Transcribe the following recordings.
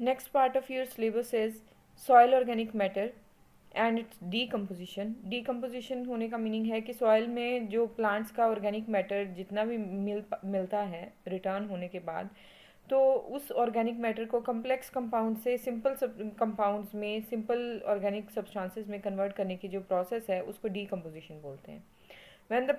Next part of your syllabus is soil organic matter and it's decomposition. Decomposition होने का meaning है कि soil में जो प्लांट्स का ऑर्गेनिक मैटर जितना भी मिलता है रिटर्न होने के बाद, तो उस ऑर्गेनिक मैटर को कम्प्लेक्स कंपाउंड से सिंपल कंपाउंड्स में, सिंपल ऑर्गेनिक सब्सटेंसेस में कन्वर्ट करने की जो प्रोसेस है उसको डीकम्पोजिशन बोलते हैं। When the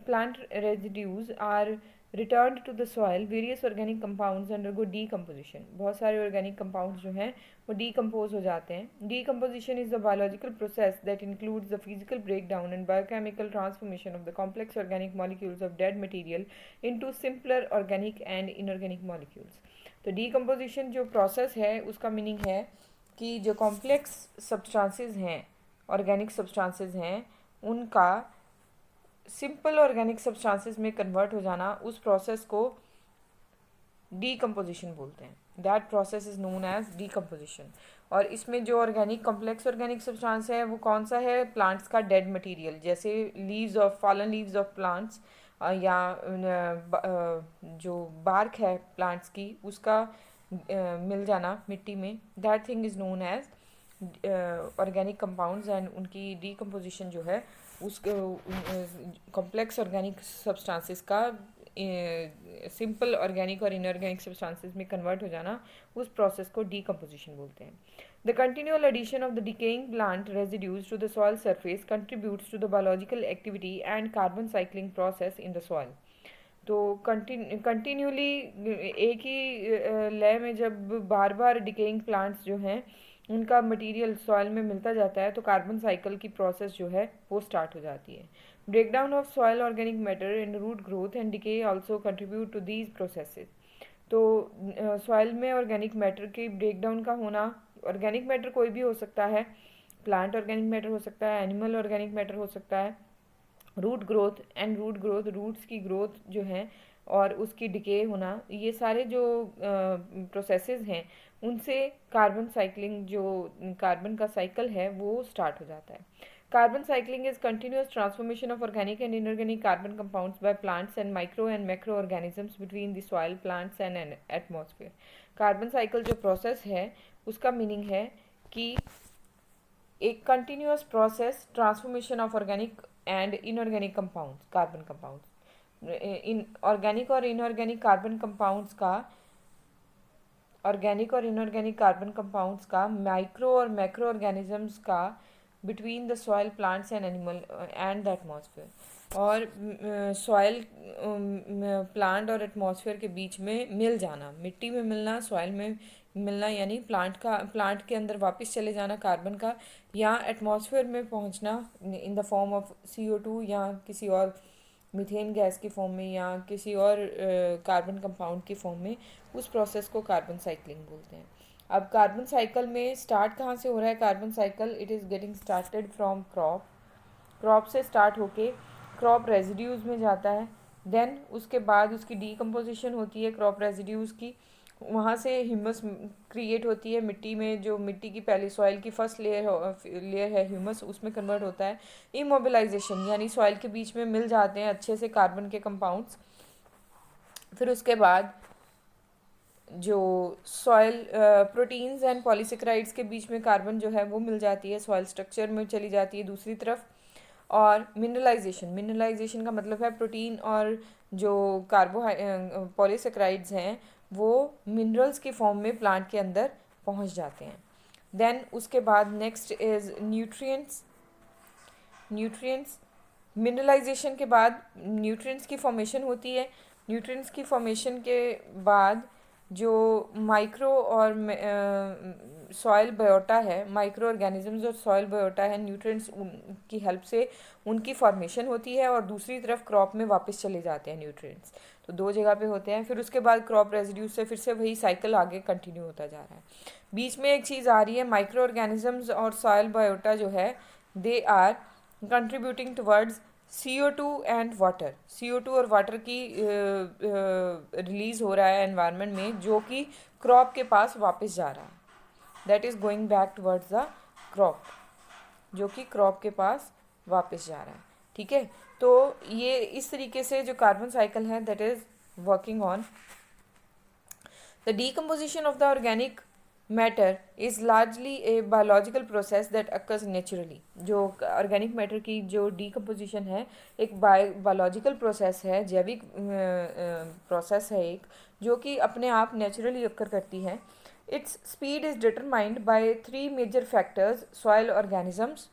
plant residues are returned to the soil, various organic compounds undergo decomposition. बहुत सारे organic compounds जो हैं वो decompose हो जाते हैं. Decomposition is the biological process that includes the physical breakdown and biochemical transformation of the complex organic molecules of dead material into simpler organic and inorganic molecules. तो decomposition जो process है उसका meaning है कि जो complex substances हैं, organic substances हैं, उनका सिंपल ऑर्गेनिक सब्सटेंसेस में कन्वर्ट हो जाना, उस प्रोसेस को डीकम्पोजिशन बोलते हैं। That process is known as decomposition. और इसमें जो ऑर्गेनिक कॉम्प्लेक्स ऑर्गेनिक सब्सटेंस है वो कौन सा है? प्लांट्स का डेड मटेरियल, जैसे leaves of fallen leaves of plants, या जो बार्क है प्लांट्स की उसका मिल जाना मिट्टी में, that thing is known as organic compounds. And उनकी डीकम्पोजिशन जो है उस कॉम्प्लेक्स ऑर्गेनिक सब्सटेंसेस का सिंपल ऑर्गेनिक और इनऑर्गेनिक सब्सटेंसेस में कन्वर्ट हो जाना, उस प्रोसेस को डीकम्पोजिशन बोलते हैं। The continual addition of the decaying plant residues to the soil surface contributes to the biological activity and carbon cycling process in the soil. तो continuously एक ही लय में जब बार बार डिकेइंग प्लांट्स जो हैं उनका मटेरियल सॉइल में मिलता जाता है तो कार्बन साइकिल की प्रोसेस जो है वो स्टार्ट हो जाती है। Breakdown of soil organic matter in root growth and decay also contribute to these processes. तो सॉइल में ऑर्गेनिक मैटर के ब्रेकडाउन का होना, ऑर्गेनिक मैटर कोई भी हो सकता है, प्लांट ऑर्गेनिक मैटर हो सकता है, एनिमल ऑर्गेनिक मैटर हो सकता है, रूट ग्रोथ रूट्स की ग्रोथ जो है और उसकी डिके होना, ये सारे जो प्रोसेसेस हैं उनसे कार्बन साइक्लिंग, जो कार्बन का साइकिल है वो स्टार्ट हो जाता है। Carbon cycling is continuous transformation of organic and inorganic carbon compounds by plants and micro and macro organisms between the soil, plants and atmosphere. Carbon cycle जो process है उसका मीनिंग है कि एक continuous process transformation of organic and inorganic compounds, carbon compounds, in organic और inorganic carbon compounds का, organic और inorganic carbon compounds का, माइक्रो और मैक्रो ऑर्गेनिजम्स का, between the soil, plants and animal and the atmosphere. और soil, plant और atmosphere के बीच में मिल जाना, मिट्टी में मिलना, सॉइल में मिलना, यानी प्लांट के अंदर वापस चले जाना कार्बन का, या एटमॉस्फेयर में पहुंचना in the form of CO2 या किसी और मीथेन गैस की फॉर्म में या किसी और कार्बन कंपाउंड की फॉर्म में, उस प्रोसेस को कार्बन साइक्लिंग बोलते हैं। अब कार्बन साइकिल में स्टार्ट कहाँ से हो रहा है? Carbon cycle it is getting started from crop. Crop से स्टार्ट होके क्रॉप रेजिड्यूज़ में जाता है, देन उसके बाद उसकी डीकम्पोजिशन होती है क्रॉप रेजिड्यूज़ की, वहाँ से ह्यूमस क्रिएट होती है मिट्टी में, जो मिट्टी की पहली सॉइल की फर्स्ट लेयर है ह्यूमस, उसमें कन्वर्ट होता है। इमोबिलाइजेशन यानी सॉइल के बीच में मिल जाते हैं अच्छे से कार्बन के कंपाउंड्स। फिर उसके बाद जो सॉइल प्रोटीन्स एंड पॉलीसेकेराइड्स के बीच में कार्बन जो है वो मिल जाती है, सॉइल स्ट्रक्चर में चली जाती है दूसरी तरफ। और मिनरलाइजेशन का मतलब है प्रोटीन और जो पॉलीसेकेराइड्स हैं वो मिनरल्स की फॉर्म में प्लांट के अंदर पहुंच जाते हैं। देन उसके बाद नेक्स्ट इज न्यूट्रिएंट्स। मिनरलाइजेशन के बाद न्यूट्रिएंट्स की फॉर्मेशन होती है। न्यूट्रिएंट्स की फॉर्मेशन के बाद जो माइक्रो और सॉइल बायोटा है, माइक्रो ऑर्गेनिजम्स और सॉइल बायोटा है, न्यूट्रिएंट्स की हेल्प से उनकी फॉर्मेशन होती है और दूसरी तरफ क्रॉप में वापस चले जाते हैं न्यूट्रिएंट्स। तो दो जगह पे होते हैं। फिर उसके बाद क्रॉप रेजिड्यूज से फिर से वही साइकिल आगे कंटिन्यू होता जा रहा है। बीच में एक चीज़ आ रही है, माइक्रो ऑर्गेनिजम्स और सॉइल बायोटा जो है they are contributing towards CO2 and water. CO2 और वाटर की रिलीज़ हो रहा है एनवायरनमेंट में, जो कि क्रॉप के पास वापस जा रहा है, that is going back towards the crop, जो कि क्रॉप के पास वापस जा रहा है। ठीक है, तो ये इस तरीके से जो कार्बन साइकिल है that is working on. The decomposition of the organic matter is largely a biological process that occurs naturally. जो organic matter की जो decomposition है एक biological process है, जैविक process है एक, जो कि अपने आप naturally occur करती है. Its speed is determined by three major factors: soil organisms.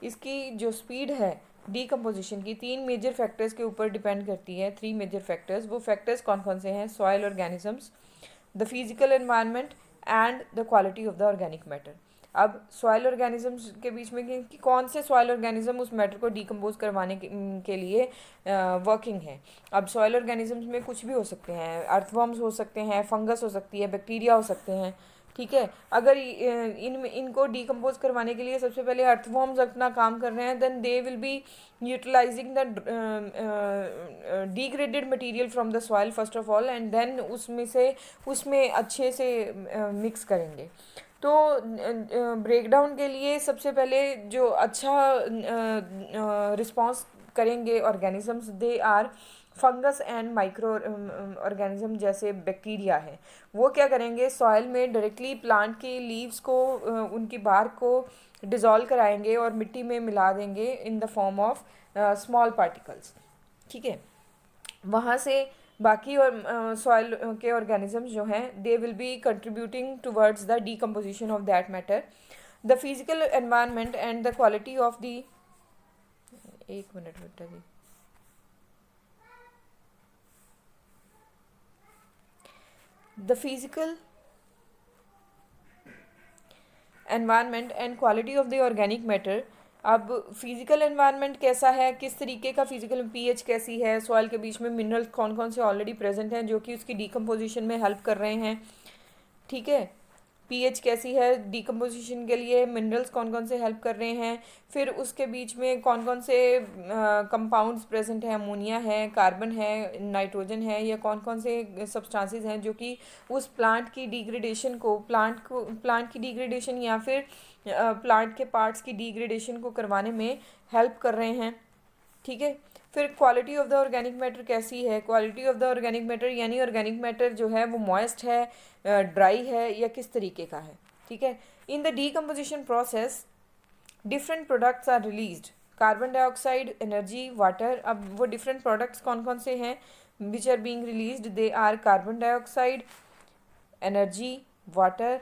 इसकी जो स्पीड है डीकम्पोजिशन की तीन मेजर फैक्टर्स के ऊपर डिपेंड करती है. थ्री मेजर फैक्टर्स, वो फैक्टर्स कौन कौन से हैं? Soil organisms, the physical environment and the quality of the organic matter. अब सॉयल ऑर्गेनिजम्स के बीच में कि कौन से सॉयल ऑर्गेनिज्म उस मैटर को डीकम्पोज करवाने के लिए वर्किंग है. अब सॉयल ऑर्गेनिजम्स में कुछ भी हो सकते हैं, अर्थवर्म्स हो सकते हैं, फंगस हो सकती है, बैक्टीरिया हो सकते हैं. ठीक है, अगर इनको डीकम्पोज करवाने के लिए सबसे पहले अर्थवर्म्स अपना काम कर रहे हैं, then they will be utilising the degraded material from the soil first of all, and then उसमें अच्छे से मिक्स करेंगे. तो ब्रेकडाउन के लिए सबसे पहले जो अच्छा रिस्पॉन्स करेंगे organisms, they are fungus and micro organism जैसे बैक्टीरिया है. वो क्या करेंगे, सॉइल में डायरेक्टली प्लांट के लीव्स को उनकी बार्क को डिज़ोल्व कराएंगे और मिट्टी में मिला देंगे in the form of small particles. ठीक है, वहाँ से बाकी और सॉइल के ऑर्गेनिजम्स जो हैं दे will B contributing towards the decomposition of that matter. The physical environment and the quality of the, एक मिनट बेटा जी, the physical environment and quality of the organic matter. अब फिजिकल एनवायरनमेंट कैसा है, किस तरीके का फिजिकल, पीएच कैसी है, सॉइल के बीच में मिनरल्स कौन कौन से ऑलरेडी प्रेजेंट हैं जो कि उसकी डीकम्पोजिशन में हेल्प कर रहे हैं. ठीक है, पीएच कैसी है डीकम्पोजिशन के लिए, मिनरल्स कौन कौन से हेल्प कर रहे हैं, फिर उसके बीच में कौन कौन से कंपाउंड्स प्रेजेंट हैं, अमोनिया है, कार्बन है, नाइट्रोजन है, या कौन कौन से सब्सटेंसेस हैं जो कि उस प्लांट की डिग्रेडेशन को प्लांट की डिग्रेडेशन या फिर प्लांट के पार्ट्स की डिग्रेडेशन को करवाने में हेल्प कर रहे हैं. ठीक है, फिर quality of the organic matter कैसी है. Quality of the organic matter यानी ऑर्गेनिक मैटर जो है वो मॉइस्ट है, ड्राई है, या किस तरीके का है. ठीक है, in the decomposition process different products are released, carbon dioxide, energy, water. अब वो डिफरेंट प्रोडक्ट्स कौन कौन से हैं which are being released, they are carbon dioxide, energy, water,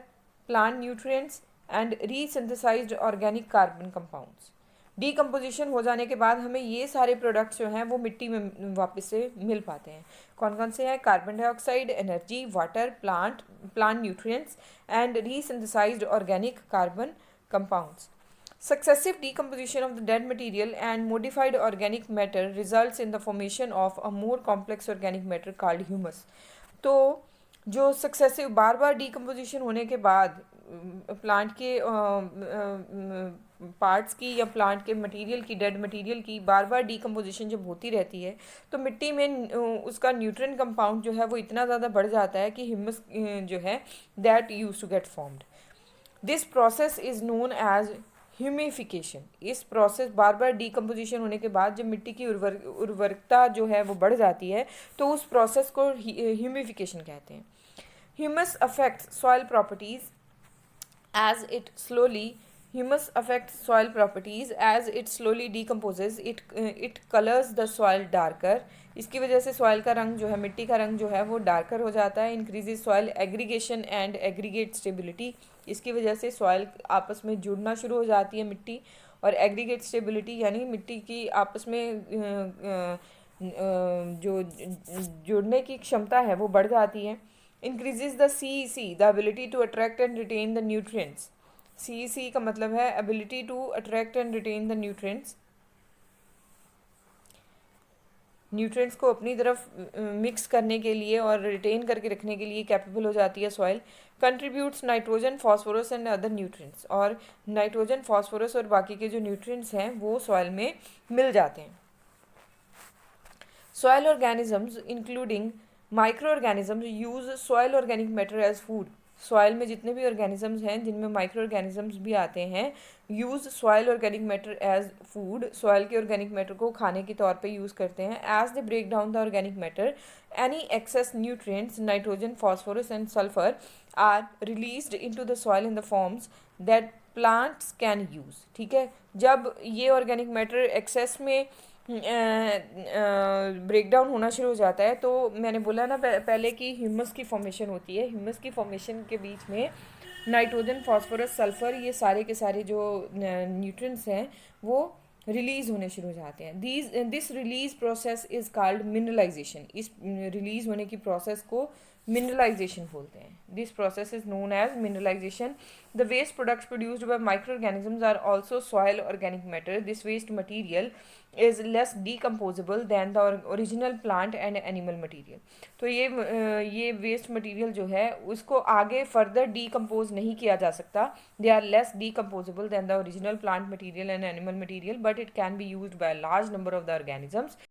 plant nutrients and resynthesized organic carbon compounds. Decomposition हो जाने के बाद हमें ये सारे प्रोडक्ट्स जो हैं वो मिट्टी में वापस से मिल पाते हैं. कौन कौन से हैं? Carbon dioxide, energy, water, plant nutrients and resynthesized organic carbon compounds. Successive decomposition of the dead material and modified organic matter results in the formation of a more complex organic matter called humus. तो जो successive बार बार decomposition होने के बाद plant के parts की या plant के मटेरियल की, डेड मटेरियल की बार बार डीकम्पोजिशन जब होती रहती है तो मिट्टी में उसका न्यूट्रिएंट कंपाउंड जो है वो इतना ज़्यादा बढ़ जाता है कि ह्यूमस जो है that use to get formed. This process is known as humification. इस प्रोसेस बार बार डीकम्पोजिशन होने के बाद जब मिट्टी की उर्वरकता जो है वो बढ़ जाती है तो उस प्रोसेस को ह्यूमिफिकेशन कहते हैं. Humus affects soil properties as it slowly humus affects soil properties as it slowly decomposes. It colors the soil darker. इसकी वजह से सॉइल का रंग जो है, मिट्टी का रंग जो है वो डार्कर हो जाता है. Increases soil aggregation and aggregate stability. इसकी वजह से सॉइल आपस में जुड़ना शुरू हो जाती है मिट्टी, और एग्रीगेट स्टेबिलिटी यानी मिट्टी की आपस में जो जुड़ने की क्षमता है वो बढ़ जाती है. increases the CEC, the ability to attract and retain the nutrients. CEC का मतलब है ability to attract and retain the nutrients. Nutrients को अपनी तरफ मिक्स करने के लिए और रिटेन करके रखने के लिए कैपेबल हो जाती है soil. Contributes nitrogen, phosphorus and other nutrients. और नाइट्रोजन, फॉस्फोरस और बाकी के जो न्यूट्रिएंट्स हैं वो सॉइल में मिल जाते हैं. Soil organisms including microorganisms use soil organic matter as food. Soil में जितने भी ऑर्गेनिजम्स हैं जिनमें माइक्रो ऑर्गेनिजम्स भी आते हैं, use soil organic matter as food, soil के ऑर्गेनिक मैटर को खाने के तौर पे यूज़ करते हैं। As they break down the organic matter, any excess nutrients nitrogen phosphorus and sulphur are released into the soil in the forms that plants can use. ठीक है, जब ये ऑर्गेनिक मैटर एक्सेस में ब्रेक डाउन होना शुरू हो जाता है, तो मैंने बोला ना पहले कि ह्यूमस की फॉर्मेशन होती है। ह्यूमस की फॉर्मेशन के बीच में नाइट्रोजन फॉस्फोरस सल्फर ये सारे के सारे जो न्यूट्रिएंट्स हैं वो रिलीज़ होने शुरू हो जाते हैं। This release process is called mineralisation. इस रिलीज़ होने की प्रोसेस को मिनरलाइजेशन बोलते हैं। This process is known as mineralisation. The waste products produced by micro organisms are also soil organic matter. This waste material is less decomposable than the original plant and animal material. तो ये waste material जो है उसको आगे further decompose नहीं किया जा सकता। They are less decomposable than the original plant material and animal material, but it can be used by large number of the organisms